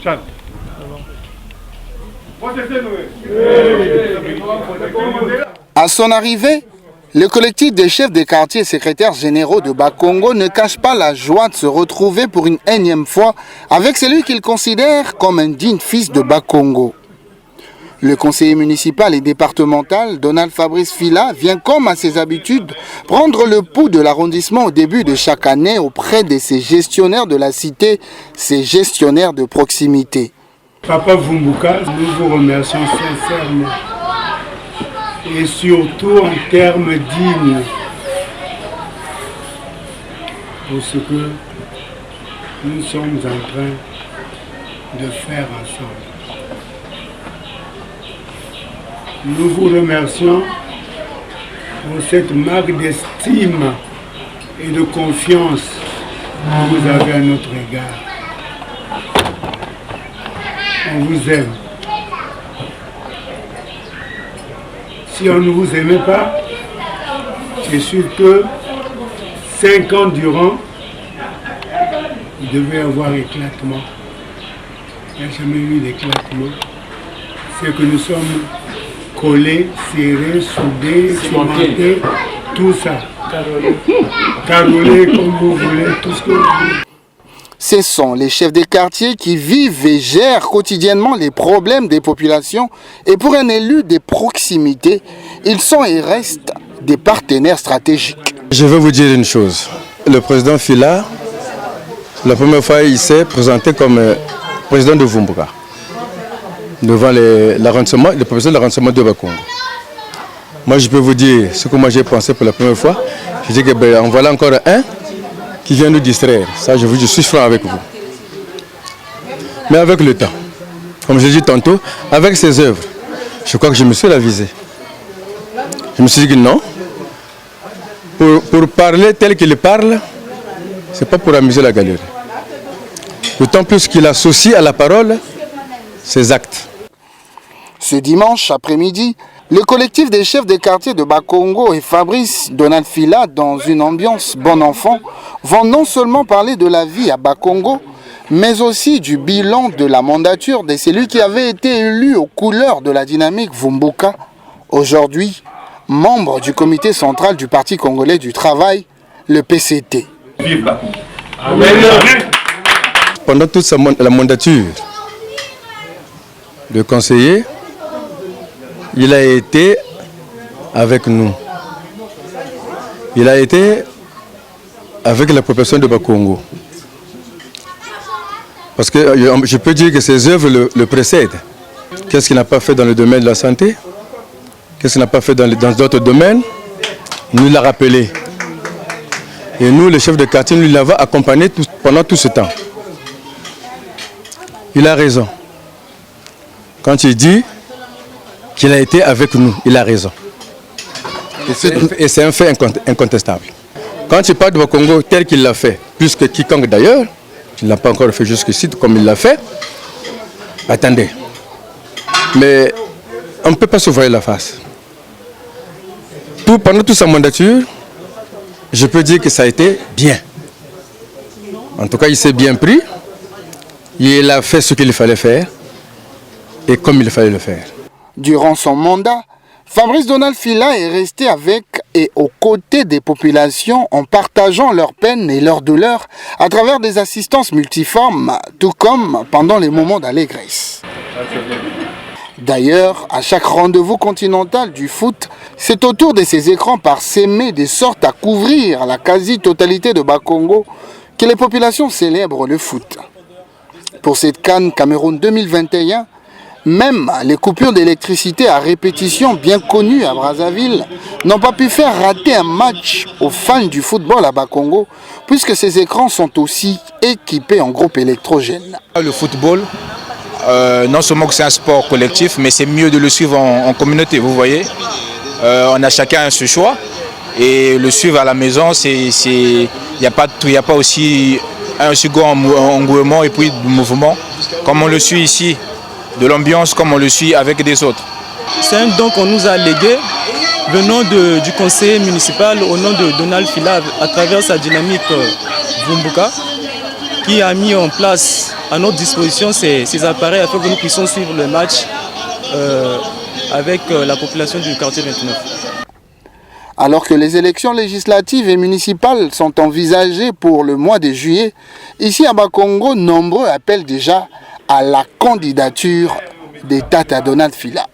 Chante. À son arrivée, le collectif des chefs des quartiers et secrétaires généraux de Bakongo ne cache pas la joie de se retrouver pour une énième fois avec celui qu'ils considèrent comme un digne fils de Bakongo. Le conseiller municipal et départemental, Donald Fabrice Fila, vient comme à ses habitudes prendre le pouls de l'arrondissement au début de chaque année auprès de ses gestionnaires de la cité, ses gestionnaires de proximité. Papa Vumbuka, nous vous remercions sincèrement et surtout en termes dignes pour ce que nous sommes en train de faire ensemble. Nous vous remercions pour cette marque d'estime et de confiance que vous avez à notre égard. On vous aime. Si on ne vous aimait pas, c'est sûr que 5 ans durant, il devait y avoir éclatement. Il n'y a jamais eu d'éclatement. C'est que nous sommes collés, serrés, soudés, cimentés, tout ça. Carolés, comme vous voulez, tout ce que vous voulez. Ce sont les chefs des quartiers qui vivent et gèrent quotidiennement les problèmes des populations et pour un élu des proximités, ils sont et restent des partenaires stratégiques. Je vais vous dire une chose. Le président Fila, la première fois, il s'est présenté comme président de Vumbuka devant le professeur de l'arrondissement de Bakongo. Moi, je peux vous dire ce que moi j'ai pensé pour la première fois. Je dis que en voilà encore un qui vient nous distraire. Ça, je suis franc avec vous. Mais avec le temps, comme je l'ai dit tantôt, avec ses œuvres, je crois que je me suis ravisé. Je me suis dit que non. Pour parler tel qu'il parle, ce n'est pas pour amuser la galerie. D'autant plus qu'il associe à la parole ses actes. Ce dimanche après-midi, le collectif des chefs des quartiers de Bakongo et Fabrice Donald Fila, dans une ambiance bon enfant, vont non seulement parler de la vie à Bakongo, mais aussi du bilan de la mandature de celui qui avait été élu aux couleurs de la dynamique Vumbuka, aujourd'hui membre du comité central du Parti congolais du travail, le PCT. Pendant toute la mandature de conseiller, il a été avec nous. Il a été avec la population de Bakongo. Parce que je peux dire que ses œuvres le précèdent. Qu'est-ce qu'il n'a pas fait dans le domaine de la santé? Qu'est-ce qu'il n'a pas fait dans d'autres domaines? Il nous l'a rappelé. Et nous, les chefs de quartier, nous l'avons accompagné pendant tout ce temps. Il a raison. Quand il dit qu'il a été avec nous, il a raison. Et c'est un fait incontestable. Quand il parle de Bakongo tel qu'il l'a fait, plus que quiconque d'ailleurs, il ne l'a pas encore fait jusqu'ici comme il l'a fait, attendez. Mais on ne peut pas se voiler la face. Pendant toute sa mandature, je peux dire que ça a été bien. En tout cas, il s'est bien pris. Il a fait ce qu'il fallait faire et comme il fallait le faire. Durant son mandat, Fabrice Donald Fila est resté avec et aux côtés des populations en partageant leurs peines et leurs douleurs à travers des assistances multiformes, tout comme pendant les moments d'allégresse. D'ailleurs, à chaque rendez-vous continental du foot, c'est autour de ces écrans parsemés de sorte à couvrir la quasi-totalité de Bakongo que les populations célèbrent le foot. Pour cette CAN Cameroun 2021, même les coupures d'électricité à répétition bien connues à Brazzaville n'ont pas pu faire rater un match aux fans du football à Bakongo, puisque ces écrans sont aussi équipés en groupe électrogène. Le football, non seulement que c'est un sport collectif, mais c'est mieux de le suivre en communauté, vous voyez. On a chacun ce choix et le suivre à la maison, il n'y a pas aussi un second engouement et puis de mouvement, comme on le suit ici, de l'ambiance comme on le suit avec des autres. C'est un don qu'on nous a légué venant du conseiller municipal au nom de Donald Fila à travers sa dynamique Vumbuka, qui a mis en place à notre disposition ces appareils afin que nous puissions suivre le match avec la population du quartier 29. Alors que les élections législatives et municipales sont envisagées pour le mois de juillet, ici à Bakongo, nombreux appellent déjà à la candidature de Tata Donald Fila.